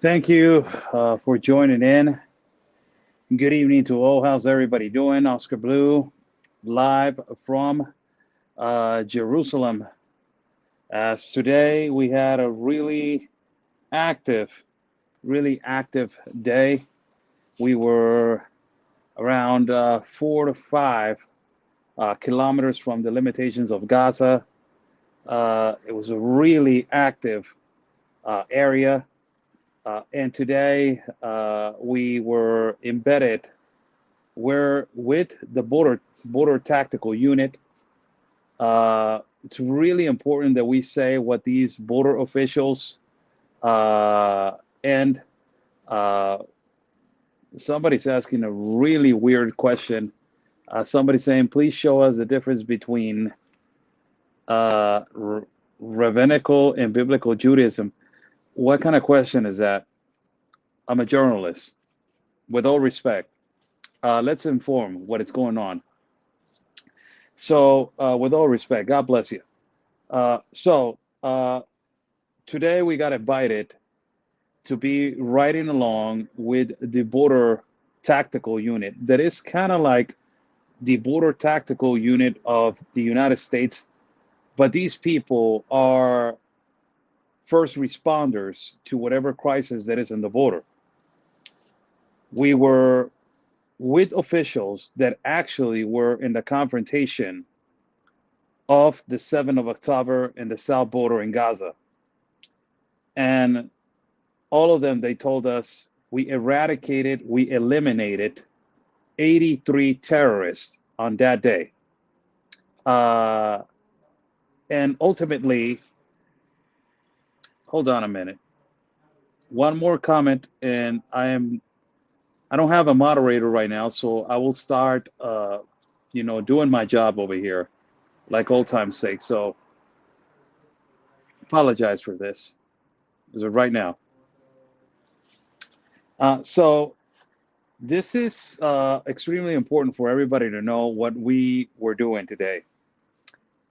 Thank you for joining in. Good evening to all. How's everybody doing? Oscar Blue, live from Jerusalem. As today we had a active, really active day. We were around 4 to 5 kilometers from the limitations of Gaza. It was a really active area. And today we were embedded. We're with the border tactical unit. It's really important that we say what these border officials and somebody's asking a really weird question. Somebody's saying, please show us the difference between rabbinical and biblical Judaism. What kind of question is that? I'm a journalist. With all respect, let's inform what is going on. So, with all respect, God bless you. Today we got invited to be riding along with the border tactical unit. That is kind of like the border tactical unit of the United States, but these people are first responders to whatever crisis that is in the border. We were with officials that actually were in the confrontation of the 7th of October in the south border in Gaza. And all of them, they told us, we eliminated 83 terrorists on that day. And ultimately, hold on a minute. One more comment, and I don't have a moderator right now, so I will start, doing my job over here, like old time's sake. So, apologize for this. Is it right now? So, this is extremely important for everybody to know what we were doing today.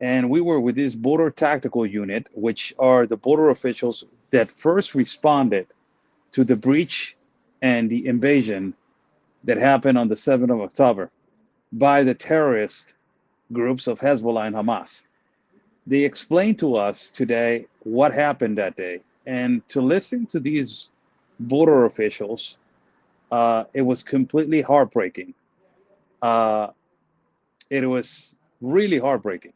And we were with this border tactical unit, which are the border officials that first responded to the breach and the invasion that happened on the 7th of October by the terrorist groups of Hezbollah and Hamas. They explained to us today what happened that day. And to listen to these border officials, it was completely heartbreaking. It was really heartbreaking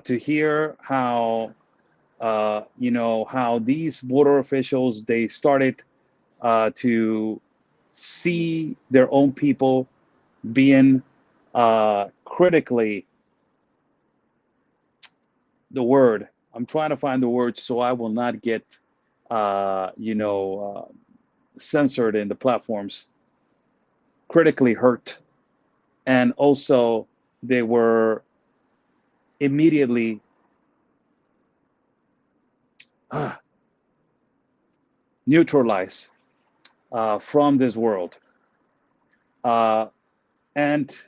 to hear how, how these border officials, they started to see their own people being critically, the word, I'm trying to find the word so I will not get, censored in the platforms, critically hurt. And also they were immediately neutralized from this world. Uh, and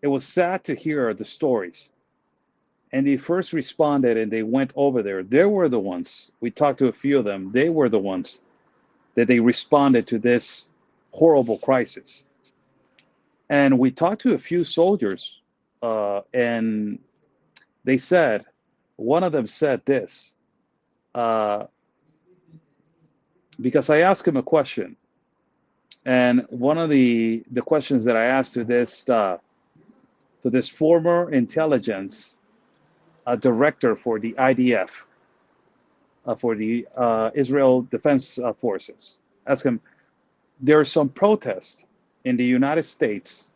it was sad to hear the stories. And they first responded and they went over there. They were the ones, we talked to a few of them, they were the ones that they responded to this horrible crisis. And we talked to a few soldiers, and they said, one of them said this, uh, because I asked him a question. And one of the questions that I asked to this former intelligence director for the IDF, for the Israel Defense Forces, asked him, there are some protests in the United States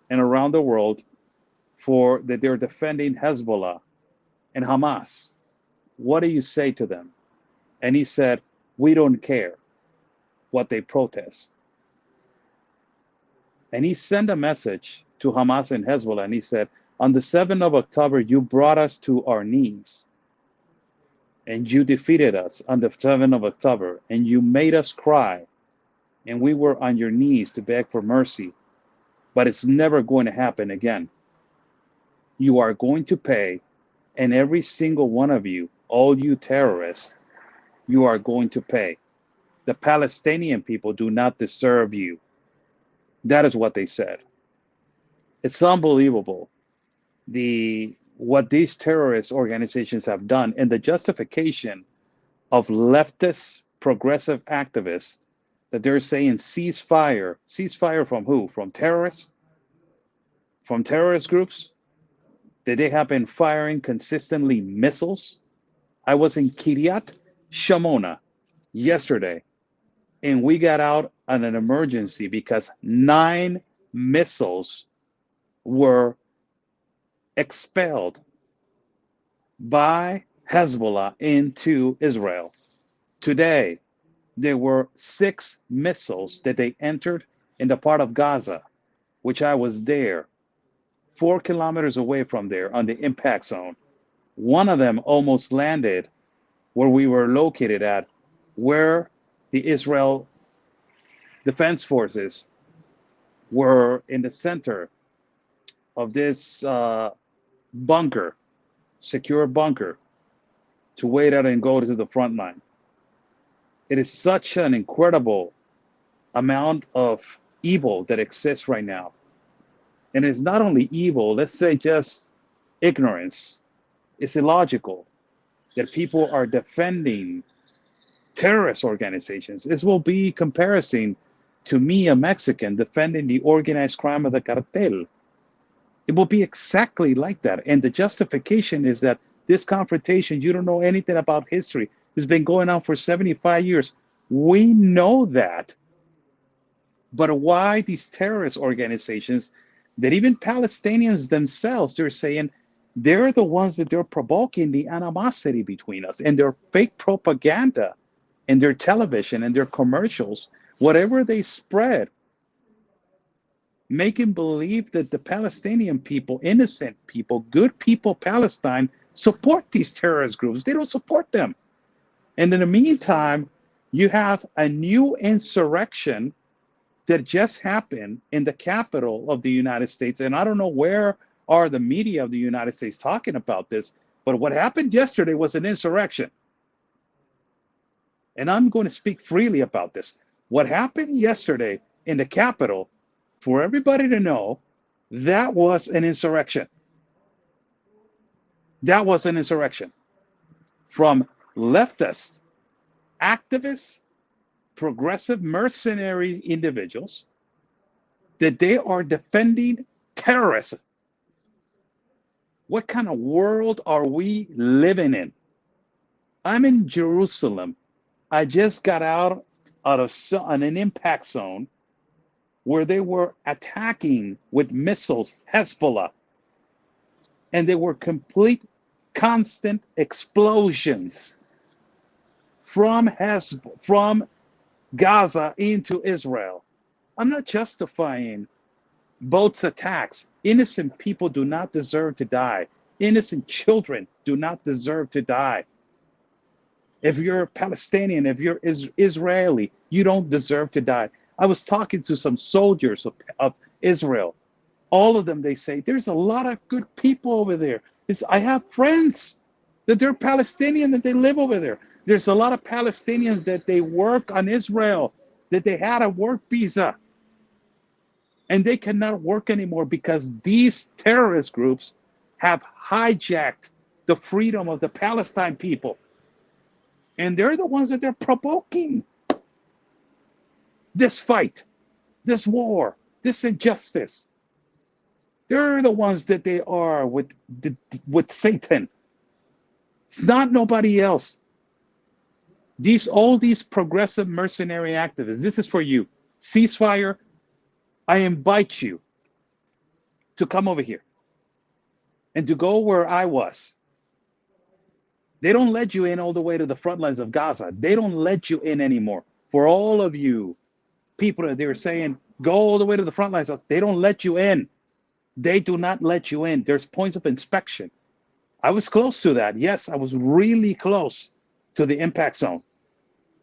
and around the world for that they're defending Hezbollah and Hamas. What do you say to them? And he said, we don't care what they protest. And he sent a message to Hamas and Hezbollah, and he said, on the 7th of October, you brought us to our knees, and you defeated us on the 7th of October, and you made us cry, and we were on your knees to beg for mercy, but it's never going to happen again. You are going to pay, and every single one of you, all you terrorists, you are going to pay. The Palestinian people do not deserve you. That is what they said. It's unbelievable what these terrorist organizations have done, and the justification of leftist progressive activists that they're saying ceasefire. Ceasefire from who? From terrorists? From terrorist groups? That they have been firing consistently missiles. I was in Kiryat Shmona yesterday, and we got out on an emergency because 9 missiles were expelled by Hezbollah into Israel. Today, there were 6 missiles that they entered in the part of Gaza, which I was there, 4 kilometers away from there on the impact zone. One of them almost landed where we were located at, where the Israel Defense Forces were in the center of this bunker, secure bunker, to wait out and go to the front line. It is such an incredible amount of evil that exists right now. And it's not only evil, let's say just ignorance. It's illogical that people are defending terrorist organizations. This will be comparison to me, a Mexican, defending the organized crime of the cartel. It will be exactly like that. And the justification is that this confrontation, you don't know anything about history. It's been going on for 75 years. We know that. But why these terrorist organizations, that even Palestinians themselves, they're saying they're the ones that they're provoking the animosity between us, and their fake propaganda and their television and their commercials, whatever they spread, making believe that the Palestinian people, innocent people, good people, Palestine, support these terrorist groups. They don't support them. And in the meantime, you have a new insurrection that just happened in the capital of the United States. And I don't know where are the media of the United States talking about this, but what happened yesterday was an insurrection. And I'm going to speak freely about this. What happened yesterday in the capital, for everybody to know, that was an insurrection. That was an insurrection from leftists, activists, progressive mercenary individuals, that they are defending terrorism. What kind of world are we living in? I'm in Jerusalem. I just got out of an impact zone where they were attacking with missiles, Hezbollah, and they were complete, constant explosions from Gaza into Israel. I'm not justifying both attacks. Innocent people do not deserve to die. Innocent children do not deserve to die. If you're Palestinian, if you're Israeli, you don't deserve to die. I was talking to some soldiers of Israel. All of them, they say, there's a lot of good people over there. I have friends that they're Palestinian, that they live over there. There's a lot of Palestinians that they work on Israel, that they had a work visa, and they cannot work anymore because these terrorist groups have hijacked the freedom of the Palestine people. And they're the ones that they're provoking this fight, this war, this injustice. They're the ones that they are with Satan. It's not nobody else. All these progressive mercenary activists, this is for you. Ceasefire, I invite you to come over here and to go where I was. They don't let you in all the way to the front lines of Gaza. They don't let you in anymore. For all of you people that they were saying, go all the way to the front lines, they don't let you in. They do not let you in. There's points of inspection. I was close to that. Yes, I was really close to the impact zone.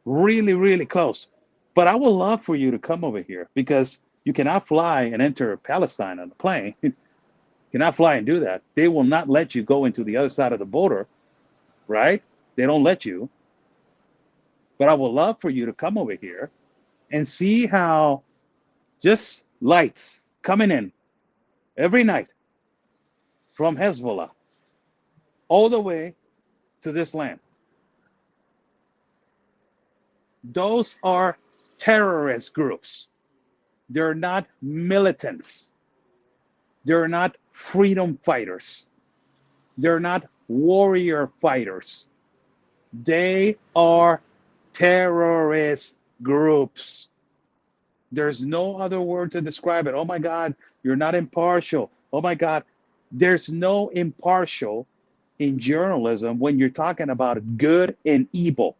Really, really close. But I would love for you to come over here because you cannot fly and enter Palestine on a plane. You cannot fly and do that. They will not let you go into the other side of the border, right? They don't let you. But I would love for you to come over here and see how just lights coming in every night from Hezbollah all the way to this land. Those are terrorist groups. They're not militants. They're not freedom fighters. They're not warrior fighters. They are terrorist groups. There's no other word to describe it. Oh my God, you're not impartial. Oh my God, there's no impartial in journalism when you're talking about good and evil.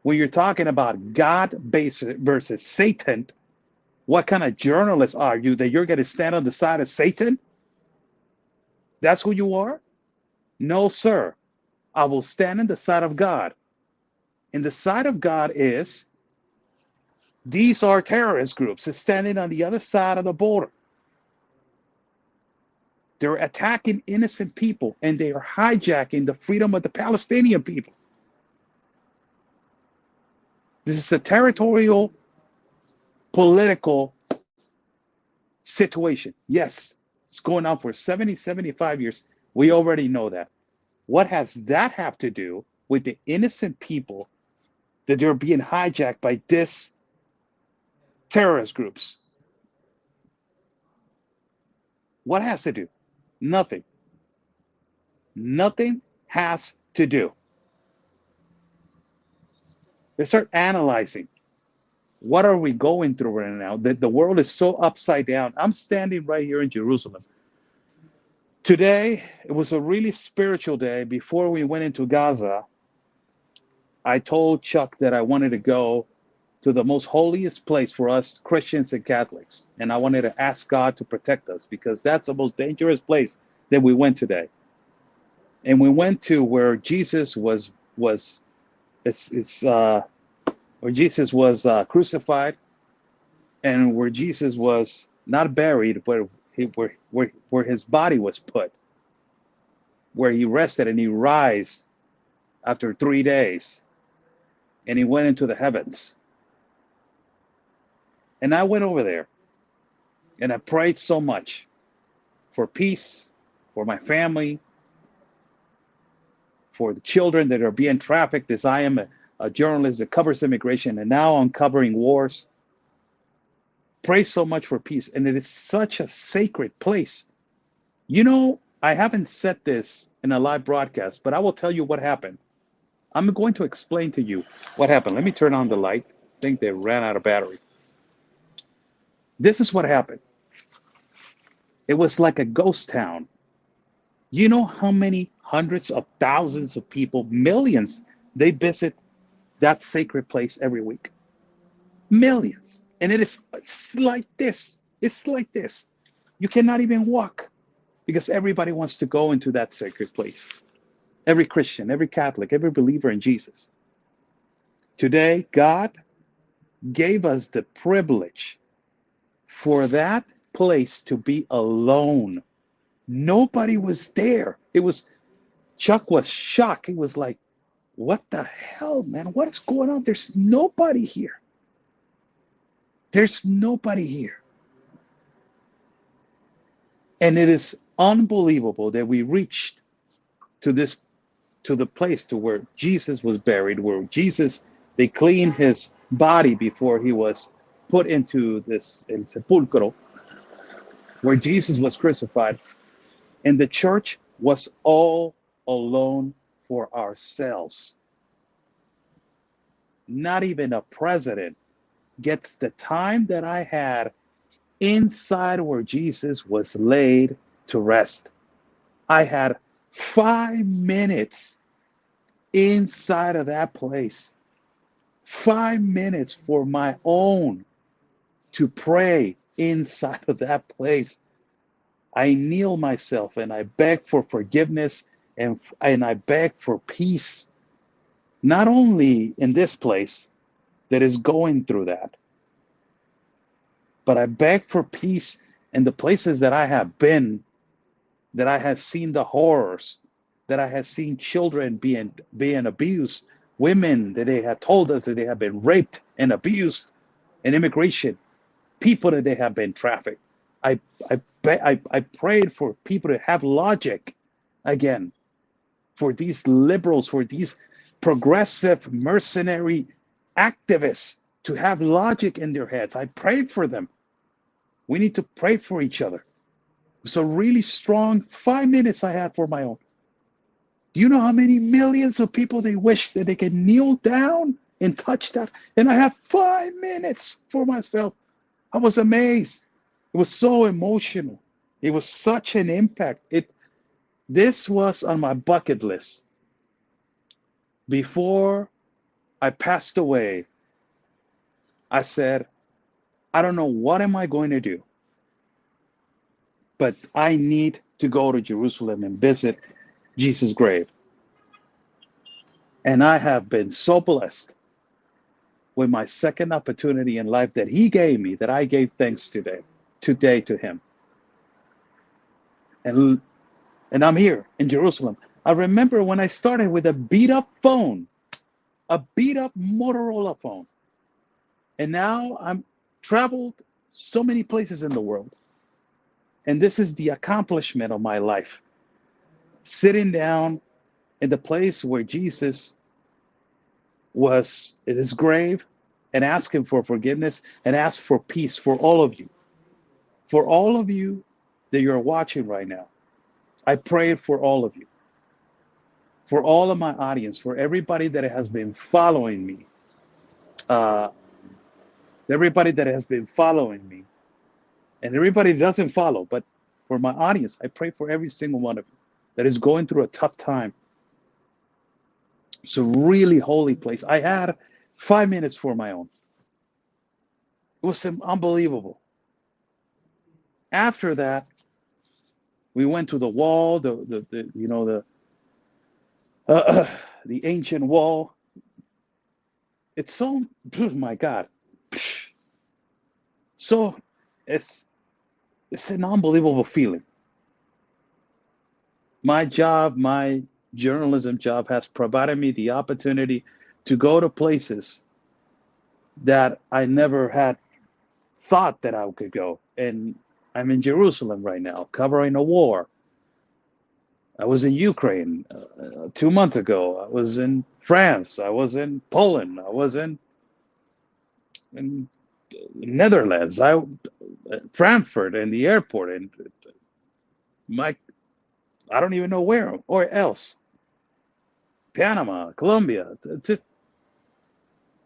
When you're talking about God versus Satan, what kind of journalist are you that you're going to stand on the side of Satan? That's who you are? No, sir. I will stand on the side of God. And the side of God is these are terrorist groups standing on the other side of the border. They're attacking innocent people and they are hijacking the freedom of the Palestinian people. This is a territorial, political situation. Yes, it's going on for 70, 75 years. We already know that. What has that have to do with the innocent people that they're being hijacked by this terrorist groups? What has to do? Nothing. Nothing has to do. They start analyzing. What are we going through right now? That the world is so upside down. I'm standing right here in Jerusalem. Today, it was a really spiritual day. Before we went into Gaza, I told Chuck that I wanted to go to the most holiest place for us Christians and Catholics. And I wanted to ask God to protect us because that's the most dangerous place that we went today. And we went to where Jesus was crucified, and where Jesus was not buried, but where his body was put, where he rested and he rise after 3 days, and he went into the heavens. And I went over there, and I prayed so much for peace, for my family, for the children that are being trafficked, as I am a journalist that covers immigration, and now I'm covering wars. Pray so much for peace, and it is such a sacred place. You know, I haven't said this in a live broadcast, but I will tell you what happened. I'm going to explain to you what happened. Let me turn on the light. I think they ran out of battery. This is what happened. It was like a ghost town. You know how many hundreds of thousands of people, millions, they visit that sacred place every week? Millions. And it's like this. It's like this. You cannot even walk because everybody wants to go into that sacred place. every Christian, every Catholic, every believer in Jesus. Today, God gave us the privilege for that place to be alone. Nobody was there. Chuck was shocked. He was like, what the hell, man? What is going on? There's nobody here. There's nobody here. And it is unbelievable that we reached to the place to where Jesus was buried, where they cleaned his body before he was put into this el sepulcro, where Jesus was crucified. And the church was all alone for ourselves. Not even a president gets the time that I had inside where Jesus was laid to rest. I had 5 minutes inside of that place. 5 minutes for my own to pray inside of that place. I kneel myself and I beg for forgiveness and I beg for peace. Not only in this place that is going through that, but I beg for peace in the places that I have been, that I have seen the horrors, that I have seen children being abused, women that they have told us that they have been raped and abused in immigration, people that they have been trafficked. I prayed for people to have logic again, for these liberals, for these progressive mercenary activists to have logic in their heads. I prayed for them. We need to pray for each other. It's a really strong 5 minutes I had for my own. Do you know how many millions of people they wish that they could kneel down and touch that? And I have 5 minutes for myself. I was amazed. It was so emotional. It was such an impact. This was on my bucket list. Before I passed away, I said, I don't know what am I going to do, but I need to go to Jerusalem and visit Jesus' grave. And I have been so blessed with my second opportunity in life that he gave me, that I gave thanks today to him. And I'm here in Jerusalem. I remember when I started with a beat up phone, a beat up Motorola phone. And now I'm traveled so many places in the world. And this is the accomplishment of my life. Sitting down in the place where Jesus was in his grave and asking for forgiveness and ask for peace for all of you. For all of you that you're watching right now. I pray for all of you. For all of my audience, for everybody that has been following me. Everybody that has been following me. And everybody that doesn't follow, but for my audience, I pray for every single one of you that is going through a tough time. It's a really holy place. I had 5 minutes for my own. It was unbelievable. After that, we went to the wall, the ancient wall. It's so, oh my God. So it's an unbelievable feeling. My job, my journalism job has provided me the opportunity to go to places that I never had thought that I could go. And I'm in Jerusalem right now, covering a war. I was in Ukraine 2 months ago. I was in France. I was in Poland. I was in Netherlands. Frankfurt and the airport. And I don't even know where or else. Panama, Colombia. It's just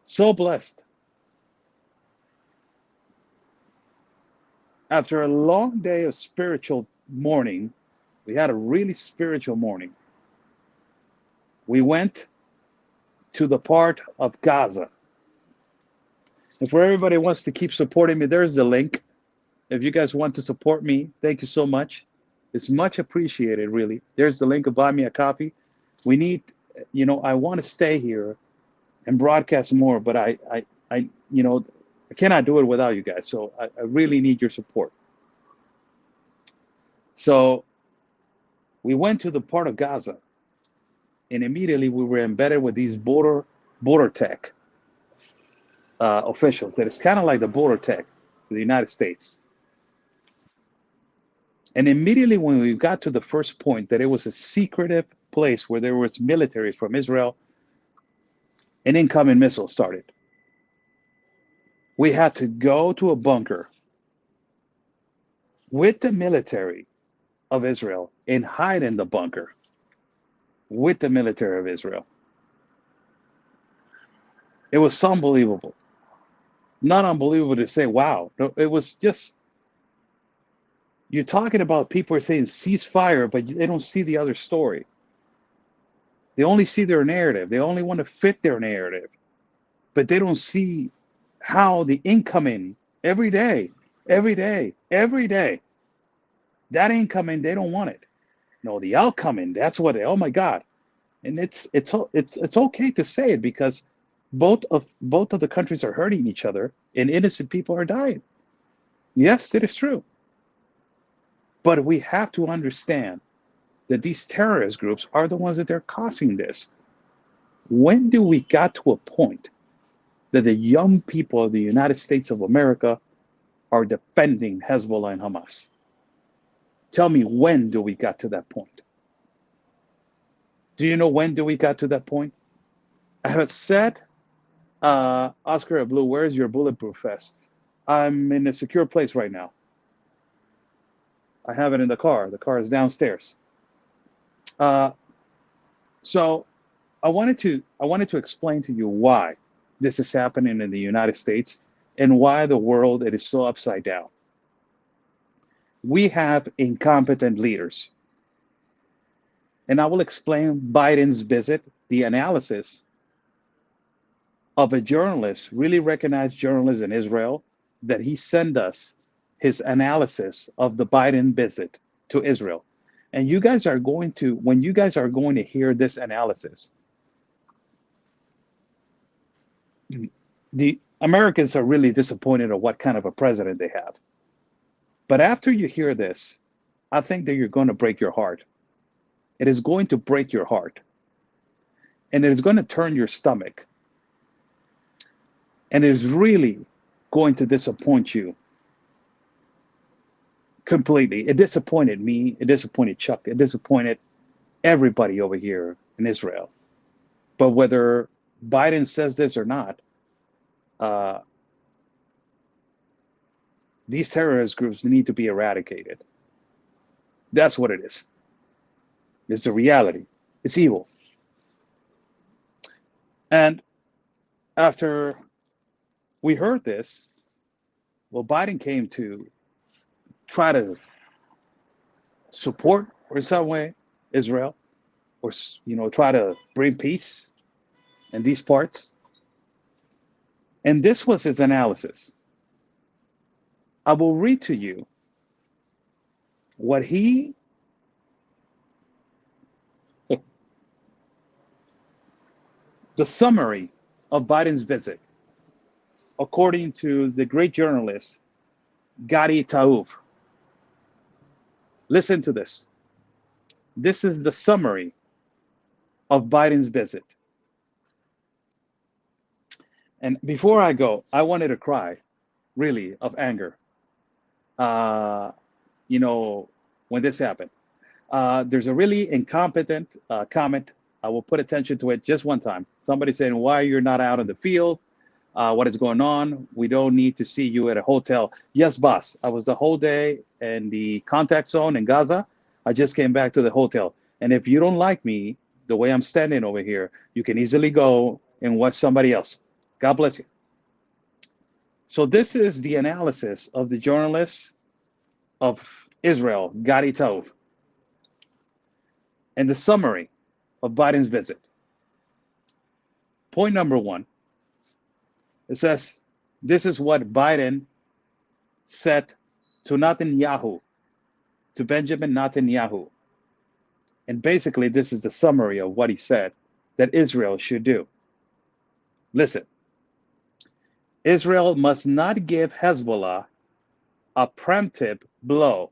so blessed. After a long day of spiritual morning, we had a really spiritual morning. We went to the part of Gaza. And for everybody who wants to keep supporting me, there's the link. If you guys want to support me, thank you so much. It's much appreciated, really. There's the link of Buy Me a Coffee. We need, I want to stay here and broadcast more, but I I cannot do it without you guys. So I really need your support. So we went to the part of Gaza, and immediately we were embedded with these border tech officials. That is kind of like the border tech of the United States. And immediately when we got to the first point, that it was a secretive place where there was military from Israel, an incoming missile started. We had to go to a bunker with the military of Israel and hide in the bunker with the military of Israel. It was unbelievable. Not unbelievable to say, wow. No, it was just, you're talking about people are saying ceasefire, but they don't see the other story. They only see their narrative. They only want to fit their narrative, but they don't see how the incoming every day, that incoming, they don't want it. No, the outcoming, that's what oh my God. And it's okay to say it, because both of the countries are hurting each other and innocent people are dying. Yes, it is true. But we have to understand that these terrorist groups are the ones that they're causing this. When do we got to a point that the young people of the United States of America are defending Hezbollah and Hamas? Tell me, when do we got to that point? Do you know when do we got to that point? I have said, Oscar Blue, where's your bulletproof vest? I'm in a secure place right now. I have it in the car. The car is downstairs. So I wanted to explain to you why this is happening in the United States and why the world, it is so upside down. We have incompetent leaders. And I will explain Biden's visit, the analysis of a journalist, really recognized journalist in Israel, that he sent us his analysis of the Biden visit to Israel. And you guys are going to, when you guys are going to hear this analysis, the Americans are really disappointed at what kind of a president they have. But after you hear this, I think that you're going to break your heart. It is going to break your heart. And it is going to turn your stomach. And it is really going to disappoint you completely. It disappointed me. It disappointed Chuck. It disappointed everybody over here in Israel. But whether Biden says this or not, these terrorist groups need to be eradicated. That's what it is. It's the reality. It's evil. And after we heard this, well, Biden came to try to support, or in some way, Israel, or try to bring peace in these parts. And this was his analysis. I will read to you what he the summary of Biden's visit, according to the great journalist Gadi Taouf. Listen to this. This is the summary of Biden's visit. And before I go, I wanted to cry, really, of anger. When this happened. There's a really incompetent comment. I will put attention to it just one time. Somebody saying, why you're not out in the field? What is going on? We don't need to see you at a hotel. Yes, boss. I was the whole day in the contact zone in Gaza. I just came back to the hotel. And if you don't like me, the way I'm standing over here, you can easily go and watch somebody else. God bless you. So this is the analysis of the journalist of Israel, Gadi Taouf, and the summary of Biden's visit. Point number one, it says, this is what Biden said to Netanyahu, to Benjamin Netanyahu. And basically, this is the summary of what he said that Israel should do. Listen, Israel must not give Hezbollah a preemptive blow.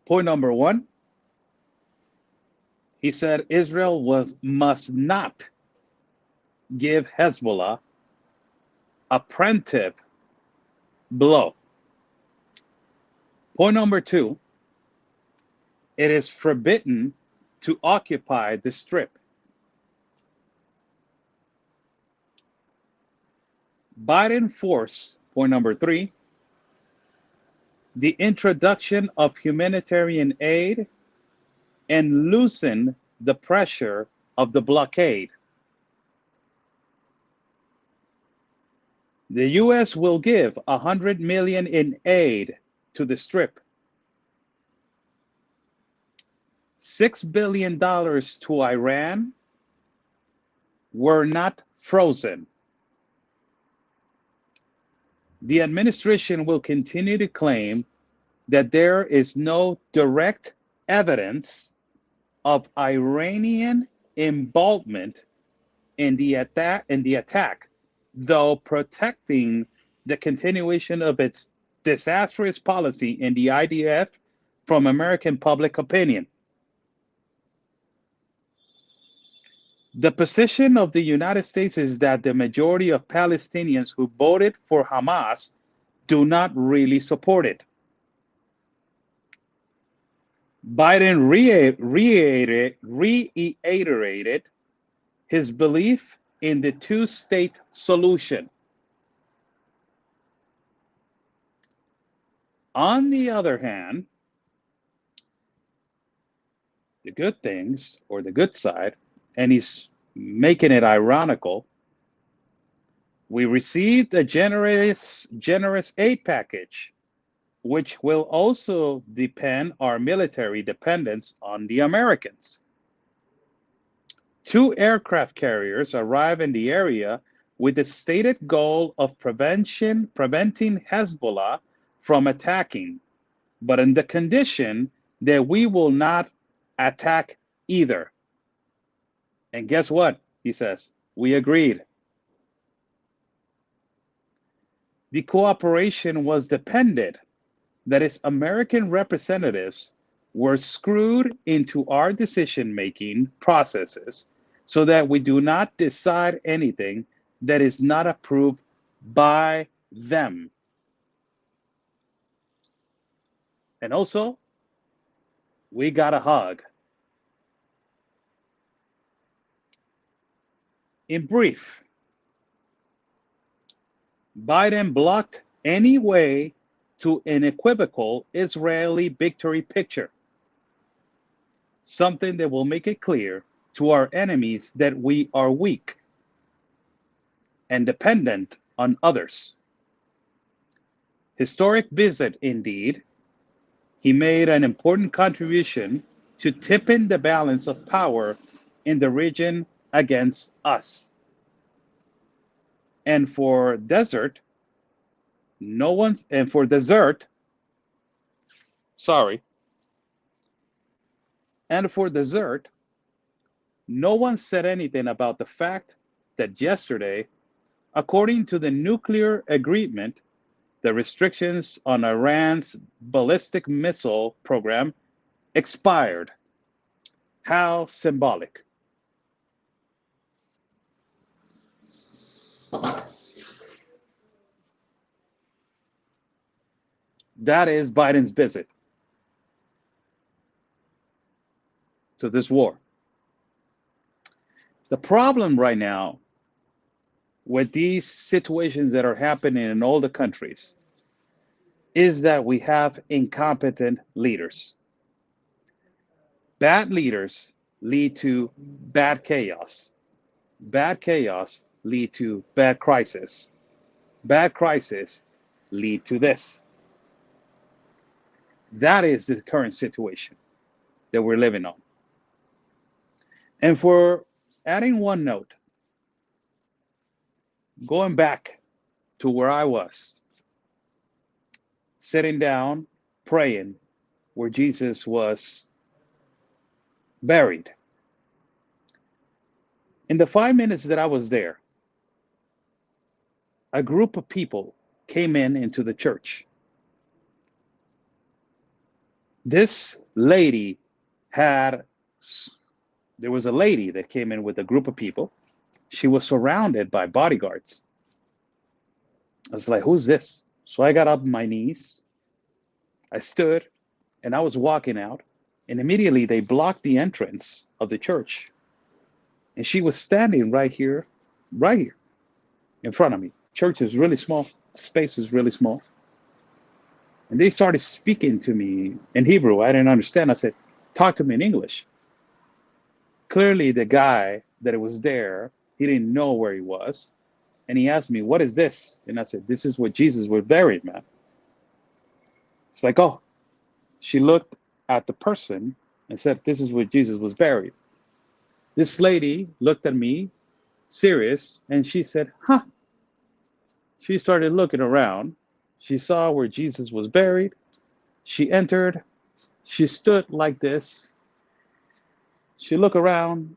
Point number one, he said Israel must not give Hezbollah a preemptive blow. Point number two, it is forbidden to occupy the Strip. Biden forced, point number three, the introduction of humanitarian aid and loosen the pressure of the blockade. The U.S. will give $100 million in aid to the Strip, $6 billion to Iran were not frozen. The administration will continue to claim that there is no direct evidence of Iranian involvement in the attack, though protecting the continuation of its disastrous policy in the IDF from American public opinion. The position of the United States is that the majority of Palestinians who voted for Hamas do not really support it. Biden reiterated his belief in the two-state solution. On the other hand, the good things, or the good side, and he's making it ironical, we received a generous aid package, which will also depend our military dependence on the Americans. 2 aircraft carriers arrive in the area with the stated goal of preventing Hezbollah from attacking, but in the condition that we will not attack either. And guess what? He says, we agreed. The cooperation was dependent, that is, American representatives were screwed into our decision-making processes so that we do not decide anything that is not approved by them. And also, we got a hug. In brief, Biden blocked any way to an equivocal Israeli victory picture, something that will make it clear to our enemies that we are weak and dependent on others. Historic visit indeed. He made an important contribution to tipping the balance of power in the region against us. And for dessert, no one said anything about the fact that yesterday, according to the nuclear agreement, the restrictions on Iran's ballistic missile program expired. How symbolic. That is Biden's visit to this war. The problem right now with these situations that are happening in all the countries is that we have incompetent leaders. Bad leaders lead to bad chaos. Bad chaos lead to bad crisis. Bad crisis lead to this. That is the current situation that we're living on. And for adding one note, going back to where I was, sitting down, praying, where Jesus was buried. In the 5 minutes that I was there, a group of people came into the church. This lady there was a lady that came in with a group of people. She was surrounded by bodyguards. I was like, who's this? So I got up on my knees. I stood and I was walking out, and immediately they blocked the entrance of the church. And she was standing right here in front of me. Church is really small. Space is really small. And they started speaking to me in Hebrew. I didn't understand. I said, talk to me in English. Clearly, the guy that was there, he didn't know where he was. And he asked me, what is this? And I said, this is where Jesus was buried, man. It's like, oh, she looked at the person and said, this is where Jesus was buried. This lady looked at me, serious, and she said, huh. She started looking around. She saw where Jesus was buried. She entered. She stood like this. She looked around.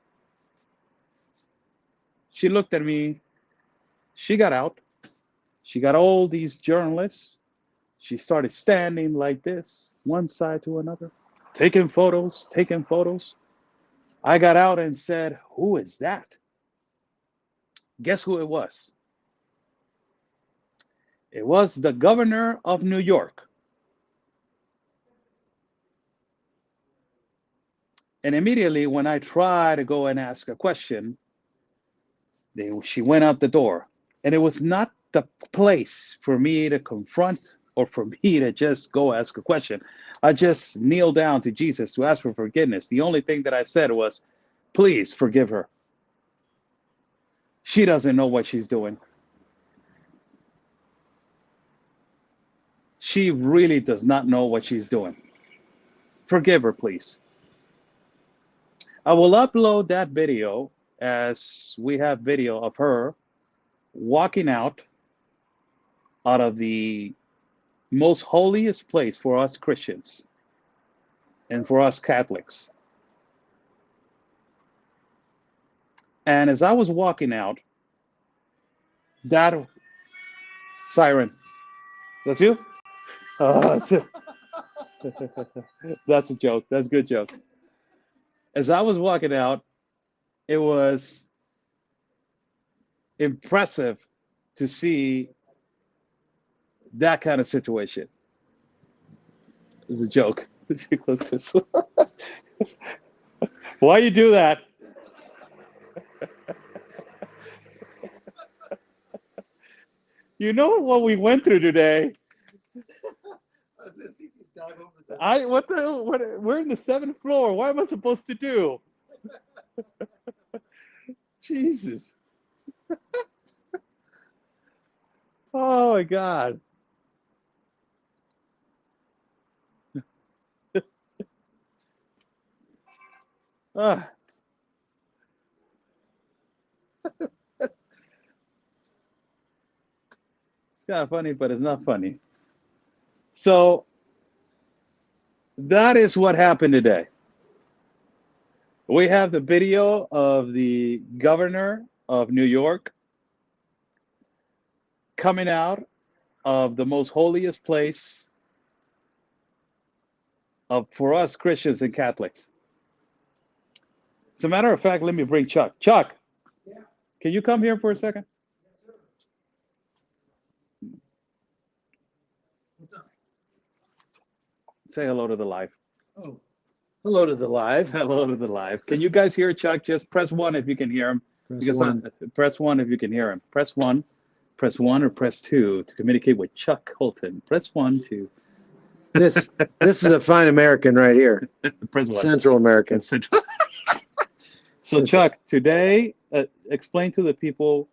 She looked at me. She got out. She got all these journalists. She started standing like this, one side to another, taking photos, taking photos. I got out and said, who is that? Guess who it was? It was the governor of New York. And immediately when I tried to go and ask a question, she went out the door. And it was not the place for me to confront or for me to just go ask a question. I just kneeled down to Jesus to ask for forgiveness. The only thing that I said was, please forgive her. She doesn't know what she's doing. She really does not know what she's doing. Forgive her, please. I will upload that video, as we have video of her walking out of the most holiest place for us Christians and for us Catholics. And as I was walking out, that siren, that's you? Oh, that's a joke. That's a good joke. As I was walking out, it was impressive to see that kind of situation. It's a joke. Why you do that? You know what we went through today? I was gonna see if you dive over that. We're in the 7th floor. What am I supposed to do? Jesus. Oh my God. It's kind of funny, but it's not funny. So that is what happened today. We have the video of the governor of New York coming out of the most holiest place for us Christians and Catholics. As a matter of fact, let me bring Chuck. Chuck, yeah. Can you come here for a second? Yes, sir. What's up? Say hello to the live. Oh, hello to the live. Hello to the live. Can you guys hear Chuck? Just press 1 if you can hear him. Press 1 if you can hear him. Press 1 or press 2 to communicate with Chuck Colton. Press 1 to. This is a fine American right here. Central American. So Chuck, today explain to the people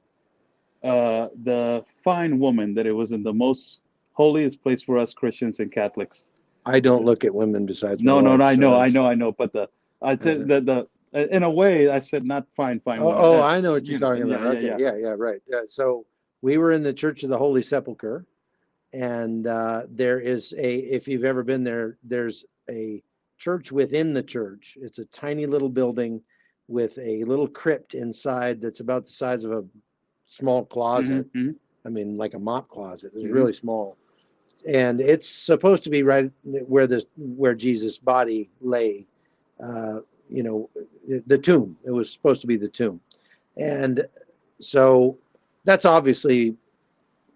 the fine woman that it was in the most holiest place for us Christians and Catholics. I don't look at women besides my No, no, wife, no, I so know, that's fine. but I said the in a way I said not fine woman. Oh, I know what you're You know, talking about. yeah, Okay, yeah, right. So we were in the Church of the Holy Sepulchre, and there is if you've ever been there, there's a church within the church. It's a tiny little building with a little crypt inside that's about the size of a small closet. Mm-hmm. I mean, like a mop closet. It's Mhm. really small, and it's supposed to be right where Jesus' body lay. You know, the tomb. It was supposed to be the tomb, and so that's obviously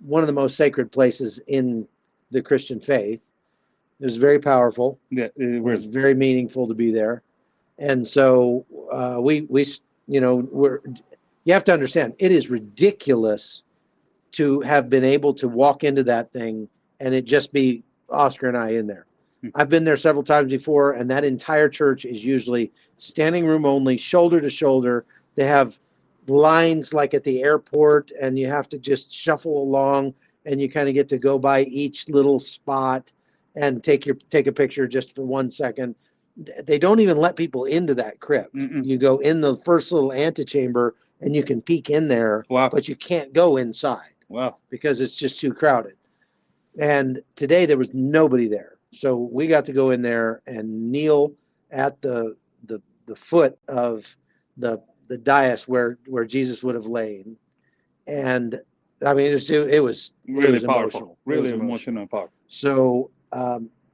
one of the most sacred places in the Christian faith. It was very powerful. Yeah, It was very meaningful to be there, and so we you know you have to understand it is ridiculous to have been able to walk into that thing and it just be Oscar and I in there. I've been there several times before, and that entire church is usually standing room only, shoulder to shoulder. They have lines like at the airport, and you have to just shuffle along, and you kind of get to go by each little spot and take a picture just for 1 second. They don't even let people into that crypt. Mm-mm. You go in the first little antechamber, and you can peek in there, Wow. but you can't go inside. Wow. Because it's just too crowded. And today there was nobody there. So we got to go in there and kneel at the foot of the dais where Jesus would have lain. And I mean, it was Really powerful. emotional. Really emotional and powerful. So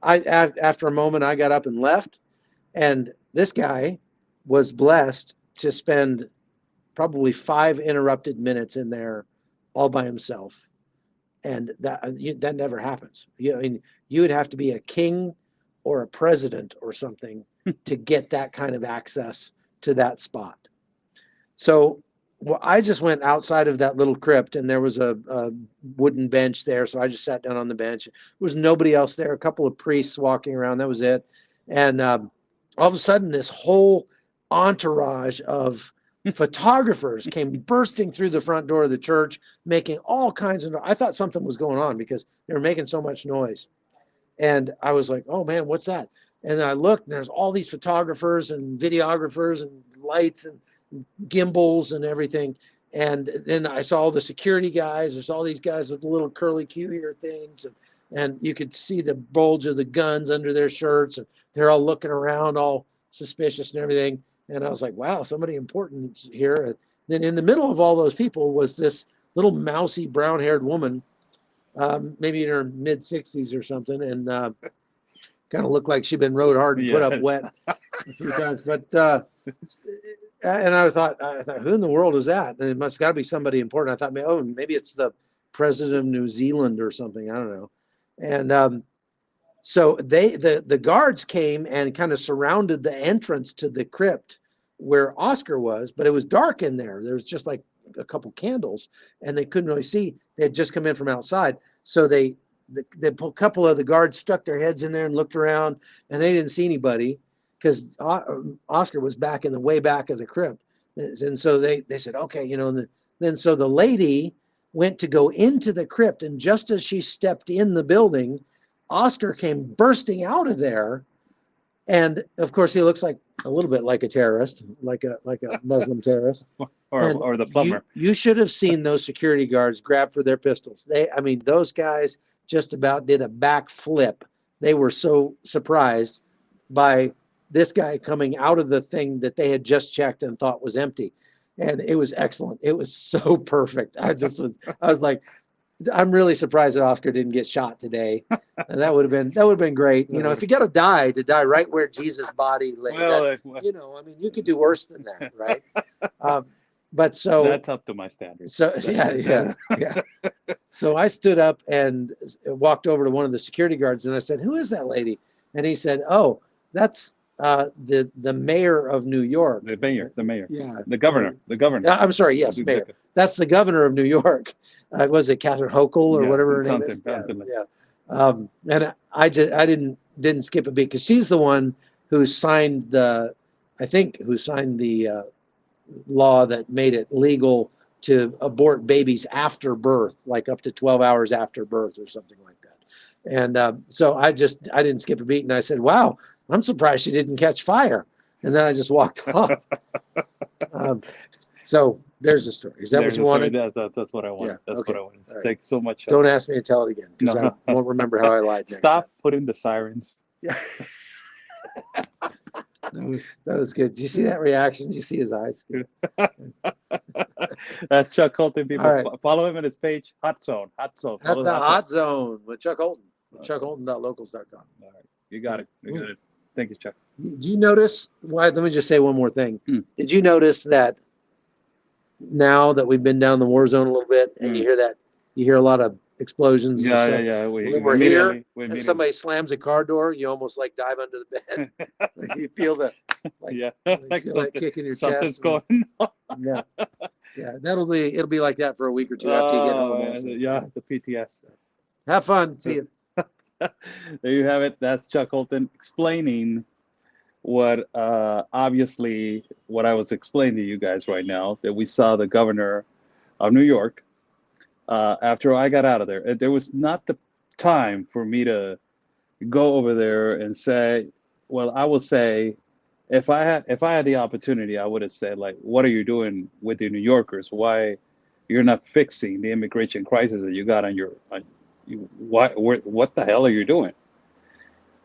after a moment, I got up and left. And this guy was blessed to spend probably 5 interrupted minutes in there all by himself. And that never happens. I mean, you would have to be a king or a president or something to get that kind of access to that spot. So I just went outside of that little crypt, and there was a wooden bench there. So I just sat down on the bench. There was nobody else there. A couple of priests walking around. That was it. And all of a sudden, this whole entourage of photographers came bursting through the front door of the church, making all kinds of. I thought something was going on because they were making so much noise, and I was like, "Oh man, what's that?" And then I looked, and there's all these photographers and videographers and lights and gimbals and everything. And then I saw all the security guys. There's all these guys with the little curly Q ear things, and you could see the bulge of the guns under their shirts, and they're all looking around, all suspicious and everything. And I was like, wow, somebody important here. And then in the middle of all those people was this little mousy brown-haired woman, maybe in her mid-60s or something, and kind of looked like she'd been rode hard and put up wet a few times. But and I thought, who in the world is that? And it must got to be somebody important. I thought, oh, maybe it's the president of New Zealand or something. I don't know. And so the guards came and kind of surrounded the entrance to the crypt where Oscar was, but it was dark in there. There was just like a couple candles, and they couldn't really see. They had just come in from outside, so a couple of the guards stuck their heads in there and looked around, and they didn't see anybody because Oscar was back in the way back of the crypt. And so they said, okay, and then so the lady went to go into the crypt, and just as she stepped in the building, Oscar came bursting out of there. And of course, he looks like a little bit like a terrorist, like a Muslim terrorist, or the plumber. You should have seen those security guards grab for their pistols. Those guys just about did a backflip. They were so surprised by this guy coming out of the thing that they had just checked and thought was empty, and it was excellent. It was so perfect. I was like, I'm really surprised that Oscar didn't get shot today. And that would have been great. If you got to die right where Jesus' body lay. Well, you could do worse than that, right? But so that's up to my standards. So yeah. So I stood up and walked over to one of the security guards, and I said, "Who is that lady?" And he said, "Oh, that's the mayor of New York." The mayor. Yeah. The governor. I'm sorry. Yes, mayor. That's the governor of New York. Was it Catherine Hochul or whatever her name is? Yeah. And I didn't skip a beat because she's the one who signed the law that made it legal to abort babies after birth, like up to 12 hours after birth or something like that. And so I didn't skip a beat, and I said, wow, I'm surprised she didn't catch fire. And then I just walked off. So there's the story. Is that what you wanted? That's what I wanted. Yeah, That's okay. what I wanted. All right. Thank you so much. Don't ask me to tell it again, because No. I won't remember how I lied next Stop time. putting the sirens. That was good. Did you see that reaction? Did you see his eyes? That's Chuck Colton. People, All right. follow him on his page, Hot Zone. Hot Zone. At Follow the Hot Hot Zone with Chuck Holton. ChuckHolton.locals.com. All right. You got it. You got it. Thank you, Chuck. Do you notice why? Let me just say one more thing. Did you notice that now that we've been down the war zone a little bit, and you hear a lot of explosions and stuff? Yeah. We're here, and somebody slams a car door, you almost like dive under the bed. Like you feel the like kick in your something's chest. Going on. Yeah. It'll be like that for a week or two after you get home. Also. Yeah, the PTS. Have fun. See you. There you have it. That's Chuck Holton explaining what obviously what I was explaining to you guys right now, that we saw the governor of New York after I got out of there. There was not the time for me to go over there and say, well, I will say, if I had the opportunity, I would have said, like, what are you doing with the New Yorkers? Why you're not fixing the immigration crisis that you got on your what the hell are you doing?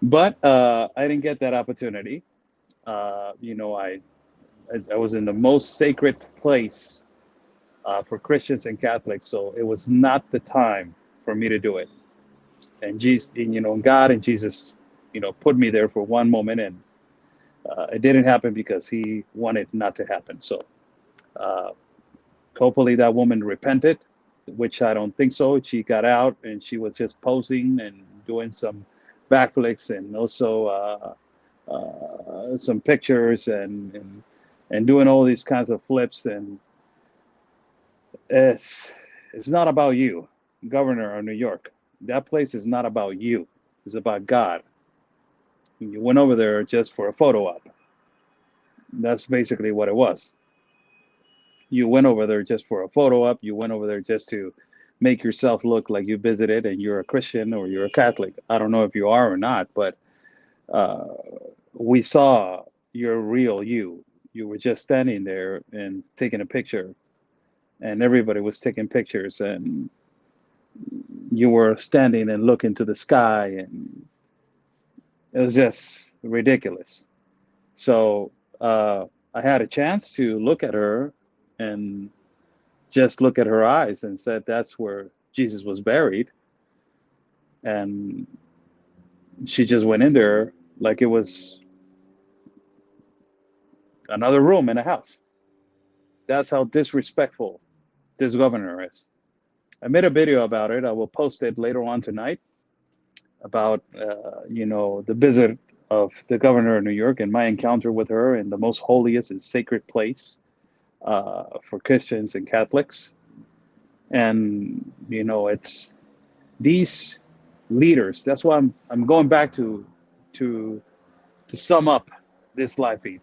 But I didn't get that opportunity. I was in the most sacred place for Christians and Catholics, so it was not the time for me to do it. And Jesus, God and Jesus, put me there for one moment, and it didn't happen because He wanted not to happen. So hopefully that woman repented, which I don't think so. She got out and she was just posing and doing some backflips and also some pictures and doing all these kinds of flips. And it's not about you, Governor of New York. That place is not about you. It's about God. You went over there just for a photo op. That's basically what it was. You went over there just for a photo op. You went over there just to make yourself look like you visited and you're a Christian or you're a Catholic. I don't know if you are or not, but we saw your real you. You were just standing there and taking a picture, and everybody was taking pictures, and you were standing and looking to the sky, and it was just ridiculous. So I had a chance to look at her and just look at her eyes and said, that's where Jesus was buried. And she just went in there like it was another room in a house. That's how disrespectful this governor is. I made a video about it. I will post it later on tonight about, the visit of the governor of New York and my encounter with her in the most holiest and sacred place for Christians and Catholics. And, it's these leaders. That's why I'm going back to sum up this live feed.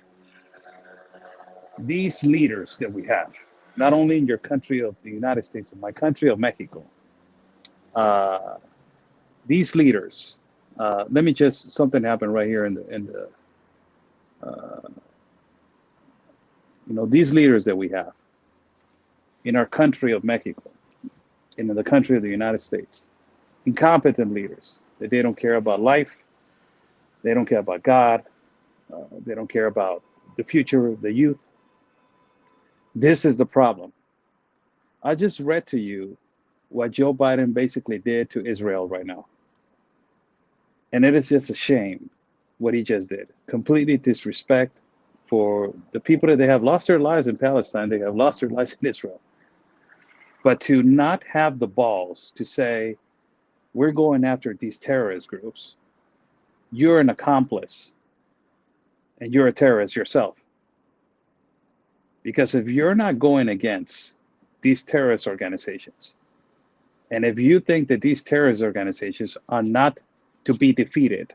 These leaders that we have, not only in your country of the United States, in my country of Mexico, these leaders. Let me just something happened right here in the these leaders that we have in our country of Mexico, in the country of the United States, incompetent leaders that they don't care about life, they don't care about God, they don't care about the future of the youth. This is the problem. I just read to you what Joe Biden basically did to Israel right now. And it is just a shame what he just did. Completely disrespect for the people that they have lost their lives in Palestine, they have lost their lives in Israel. But to not have the balls to say, we're going after these terrorist groups, you're an accomplice and you're a terrorist yourself. Because if you're not going against these terrorist organizations, and if you think that these terrorist organizations are not to be defeated,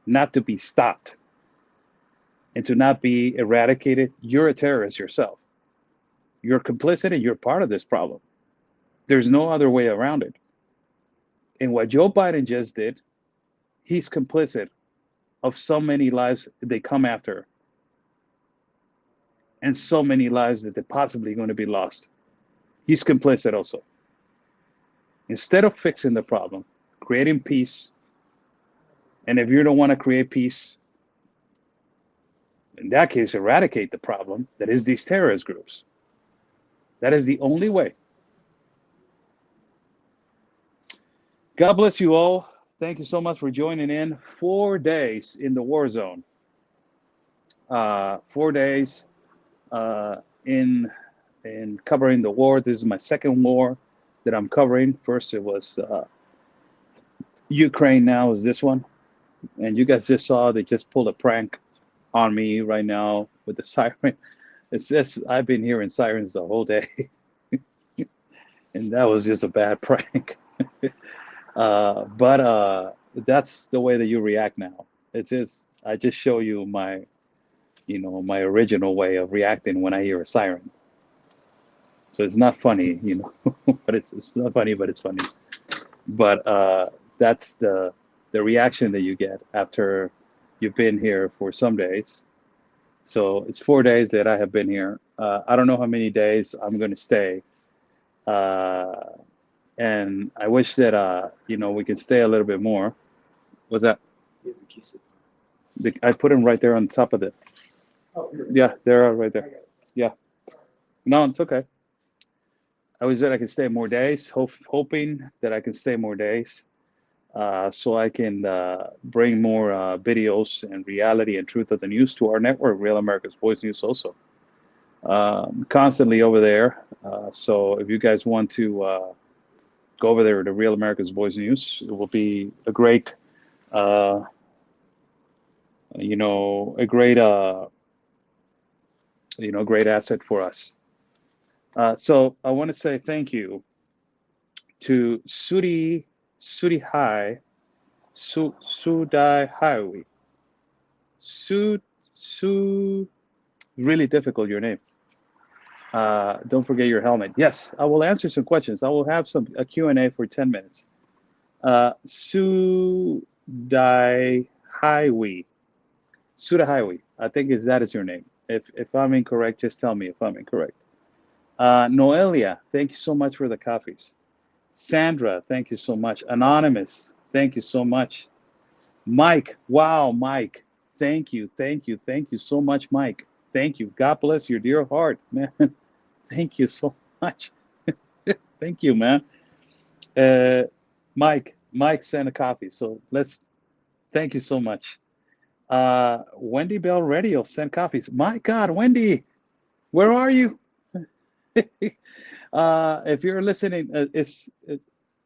not to be stopped, and to not be eradicated, you're a terrorist yourself. You're complicit and you're part of this problem. There's no other way around it. And what Joe Biden just did, he's complicit of so many lives they come after, and so many lives that they're possibly going to be lost. He's complicit also. Instead of fixing the problem, creating peace, and if you don't want to create peace, in that case, eradicate the problem that is these terrorist groups. That is the only way. God bless you all. Thank you so much for joining in. 4 days in the war zone. 4 days in covering the war. This is my second war that I'm covering. First it was Ukraine. Now is this one. And you guys just saw they just pulled a prank on me right now with the siren. It's just, I've been hearing sirens the whole day. And that was just a bad prank. But that's the way that you react now. It's just, I just show you my, my original way of reacting when I hear a siren. So it's not funny, but it's not funny, but it's funny. But that's the reaction that you get after you've been here for some days. So it's 4 days that I have been here. I don't know how many days I'm going to stay. And I wish that, we could stay a little bit more. What's that? I put them right there on top of it. Oh, yeah, they're right there. Yeah. No, it's okay. I wish that I could stay more days, hoping that I can stay more days, so I can bring more videos and reality and truth of the news to our network, Real America's Voice News, also. Constantly over there. So if you guys want to go over there to Real America's Voice News, it will be a great, a great asset for us. So I want to say thank you to Sudai Highway. Really difficult, your name. Don't forget your helmet. Yes, I will answer some questions. I will have a Q&A for 10 minutes. Sudai Highway. I think that is your name. If I'm incorrect, just tell me if I'm incorrect. Noelia, thank you so much for the coffees. Sandra, thank you so much. Anonymous, thank you so much. Mike, wow, Mike, thank you so much, Mike. Thank you. God bless your dear heart, man. Thank you so much. Thank you, man. Mike sent a coffee, so thank you so much. Wendy Bell Radio sent coffees. My God, Wendy, where are you? If you're listening, it's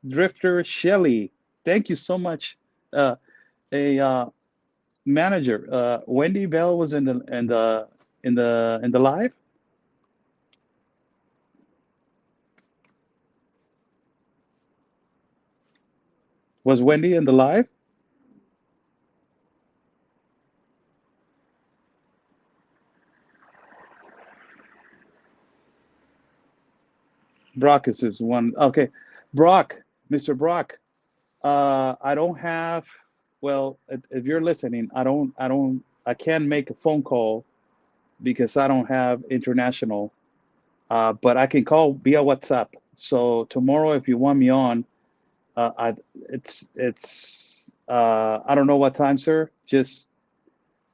Drifter Shelley. Thank you so much. A manager, Wendy Bell was in the live. Was Wendy in the live? Brock is one. Okay, Brock, Mr. Brock. I don't have. Well, if you're listening, I can't make a phone call because I don't have international. But I can call via WhatsApp. So tomorrow, if you want me on, it's I don't know what time, sir. Just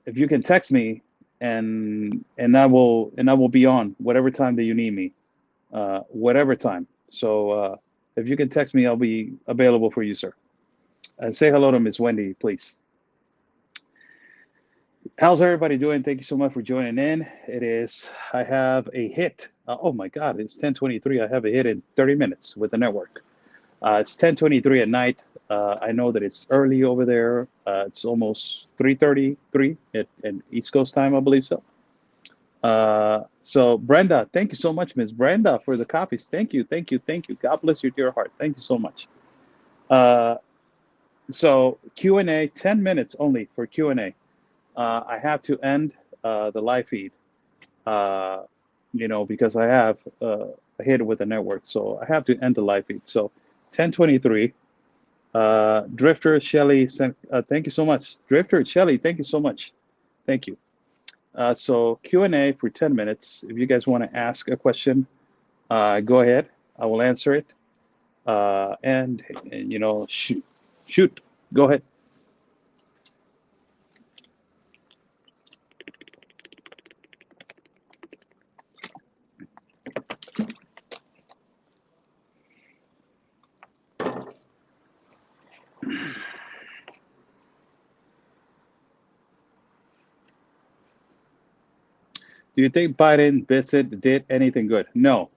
if you can text me, and I will be on whatever time that you need me, whatever time. So if you can text me, I'll be available for you, sir. Say hello to Miss Wendy, please. How's everybody doing? Thank you so much for joining in. I have a hit. Oh my God, it's 10:23. I have a hit in 30 minutes with the network. It's 10:23 at night. I know that it's early over there. It's almost 3:33 at East Coast time, I believe so. So Brenda, thank you so much, Miss Brenda, for the copies. Thank you. God bless your dear heart. Thank you so much. So Q&A, 10 minutes only for Q&A. I have to end the live feed. because I have a hit with the network, so I have to end the live feed. So 10:23. Drifter Shelly, thank you so much. Drifter Shelly, thank you so much. Thank you. So Q&A for 10 minutes. If you guys want to ask a question, go ahead. I will answer it. And shoot. Go ahead. Do you think Biden visit did anything good? No.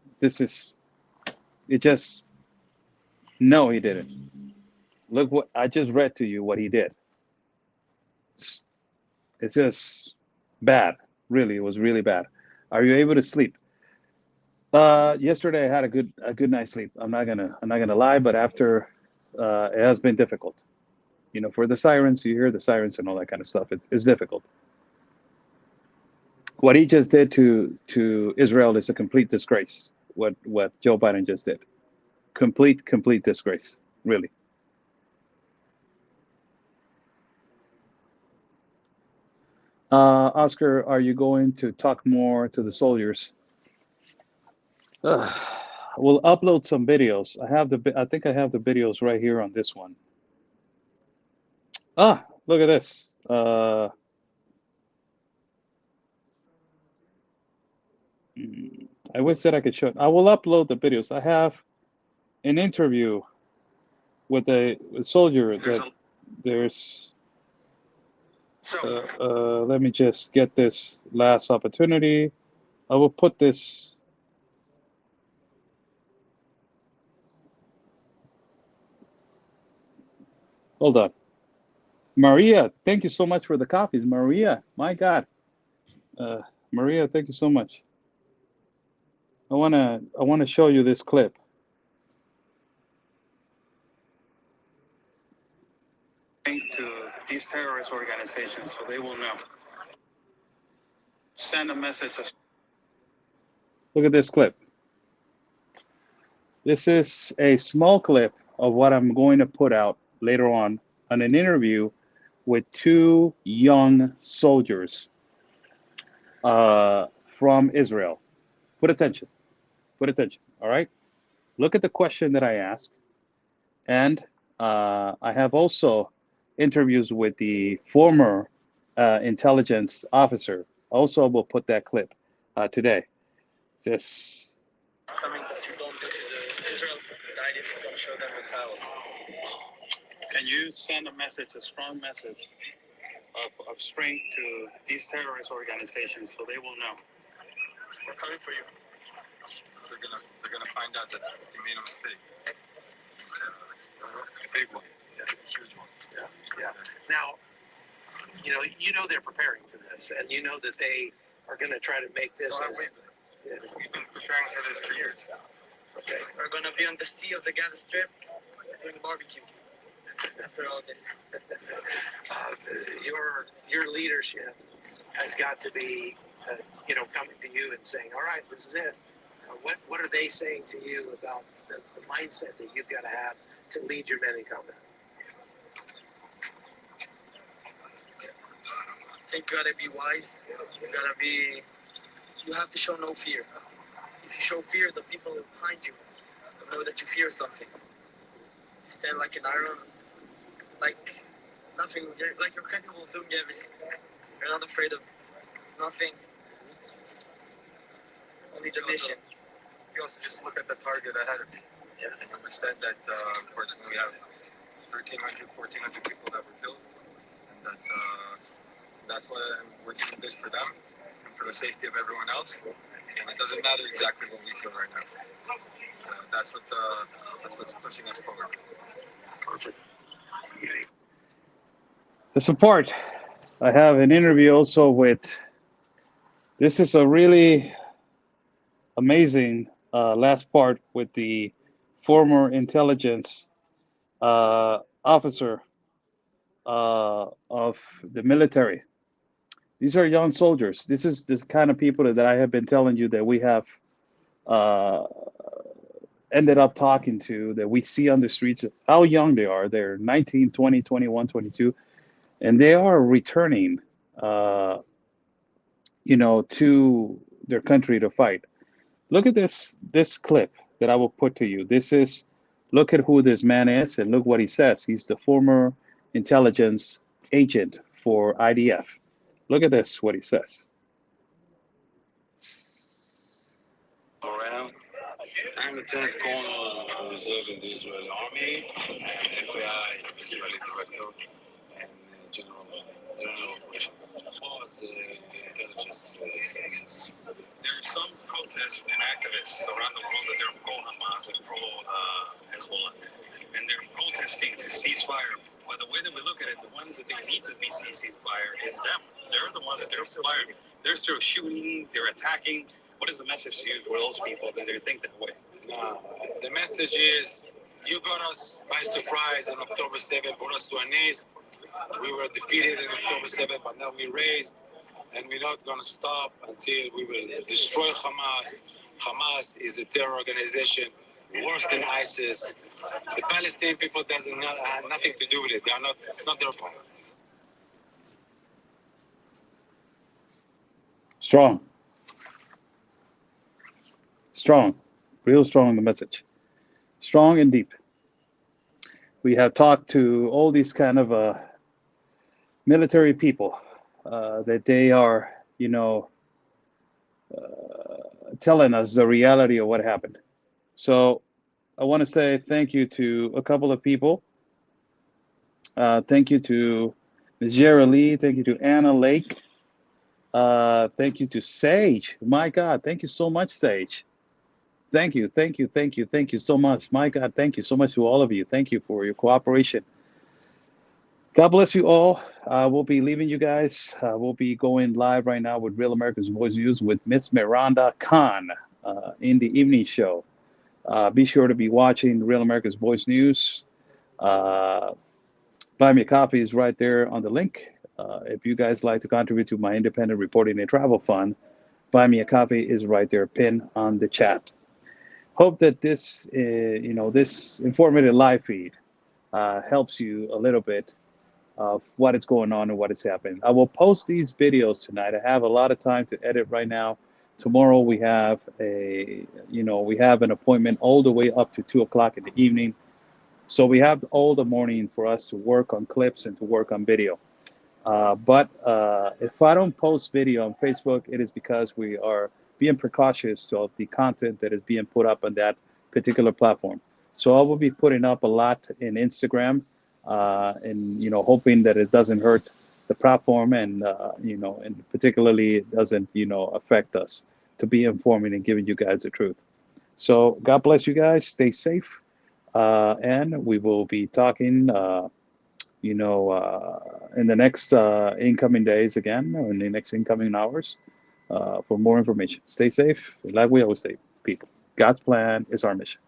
No, he didn't. Look what I just read to you what he did. It's just bad. Really, it was really bad. Are you able to sleep? Yesterday I had a good night's sleep. I'm not gonna lie, but after it has been difficult. For the sirens, you hear the sirens and all that kind of stuff. It's difficult. What he just did to Israel is a complete disgrace. What Joe Biden just did, complete disgrace, really. Oscar, are you going to talk more to the soldiers? We'll upload some videos. I think I have the videos right here on this one. Look at this. I wish that I could show it. I will upload the videos. I have an interview with a soldier that there's. Let me just get this last opportunity. I will put this. Hold on. Maria, thank you so much for the copies. Maria, my God. Maria, thank you so much. I wanna show you this clip. To these terrorist organizations, so they will know. Send a message. Look at this clip. This is a small clip of what I'm going to put out later on an interview with two young soldiers from Israel. Put attention. All right. Look at the question that I asked, and I have also interviews with the former intelligence officer. Also, we'll put that clip today. This. Something that you don't do to Israel, right? If you don't show them the power. Can you send a message, a strong message of strength to these terrorist organizations, so they will know? We're coming for you. They're gonna find out that you made a mistake. A big one. Yeah, a huge one. Yeah. Now, you know they're preparing for this, and you know that they are going to try to make this. We've been preparing for this for years. Okay. We're going to be on the sea of the Gaza Strip doing barbecue after all this. Your leadership has got to be, coming to you and saying, all right, this is it. What are they saying to you about the mindset that you've got to have to lead your men in combat? I think you gotta be wise. You have to show no fear. If you show fear, the people behind you will know that you fear something. You stand like an iron, like nothing. You're capable of doing everything. You're not afraid of nothing. Only the mission. You also just look at the target ahead of you. Yeah. And understand that, unfortunately, we have 1,400 people that were killed, and that's why we're doing this for them and for the safety of everyone else. And it doesn't matter exactly what we feel right now. That's what's pushing us forward. Perfect. The support. I have an interview also with. This is a really amazing last part with the former intelligence officer of the military. These are young soldiers. This is this kind of people that I have been telling you that we have uh, ended up talking to, that we see on the streets. How young they are. They're 19, 20, 21, 22, and they are returning, uh, to their country to fight. Look at this clip that I will put to you. This is Look at who this man is and look what he says. He's the former intelligence agent for IDF. Look at this, what he says. Around. I'm Lieutenant Colonel Reserve in the Israeli Army, FAI Israeli Director, and General Operation. Was intelligence services. There are some protests and activists around the world that they're pro-Hamas and pro-Hezbollah, and they're protesting to ceasefire. But the way that we look at it, the ones that they need to be ceasefire is them. They're the ones that they're firing. They're still shooting. They're attacking. What is the message to you for those people that they think that way? The message is, you got us by surprise on October 7th, brought us to our knees. We were defeated on October 7th, but now we raised, and we're not going to stop until we will destroy Hamas. Hamas is a terror organization, worse than ISIS. The Palestinian people doesn't have nothing to do with it. They are not. It's not their problem. Strong. Strong. Real strong, the message. Strong and deep. We have talked to all these kind of military people that they are, telling us the reality of what happened. So I want to say thank you to a couple of people. Thank you to Ms. Jera Lee. Thank you to Anna Lake. Thank you to Sage. My God, thank you so much, Sage. Thank you so much. My God, thank you so much to all of you. Thank you for your cooperation. God bless you all. We'll be leaving you guys. We'll be going live right now with Real America's Voice News with Miss Miranda Khan in the evening show. Be sure to be watching Real America's Voice News. Buy me a coffee is right there on the link. If you guys like to contribute to my independent reporting and travel fund, buy me a coffee is right there pinned on the chat. Hope that this, this informative live feed helps you a little bit of what is going on and what is happening. I will post these videos tonight. I have a lot of time to edit right now. Tomorrow we have we have an appointment all the way up to 2 o'clock in the evening. So we have all the morning for us to work on clips and to work on video. But if I don't post video on Facebook, it is because we are being precautious of the content that is being put up on that particular platform. So I will be putting up a lot in Instagram, and hoping that it doesn't hurt the platform, and and particularly it doesn't affect us, to be informing and giving you guys the truth. So God bless you guys. Stay safe, and we will be talking. In the next incoming days again, or in the next incoming hours, for more information. Stay safe. Like we always say, people, God's plan is our mission.